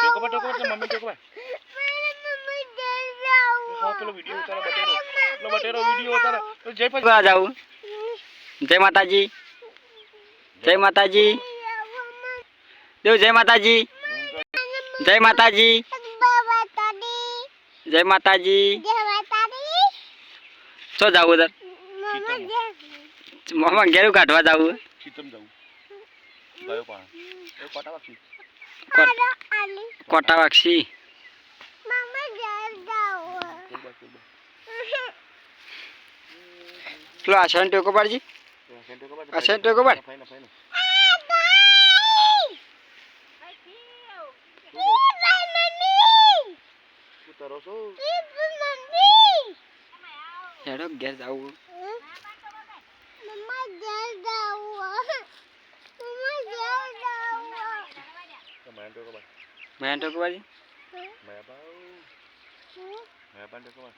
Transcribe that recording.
ટોકો પર મમ્મી ટોકો પર હા પેલો વિડિયો ઉતારો બટેરો વિડિયો ઉતારો તો જય પછી જાવ જય માતાજી દેવ જય માતાજી જય માતાજી તો જાવ ઉધર મામા ઘેરું કાઢવા જાવ ચીતમ જાવ ગયો પણ એ કોટા વાક્ષી મામા ઘેર જાવ પેલો આસન ટોકો પાડજી આસન ટોકો પાડ હેડો ઘેર જાવ Main tu kau balik. Main apa? Main apa tu kau?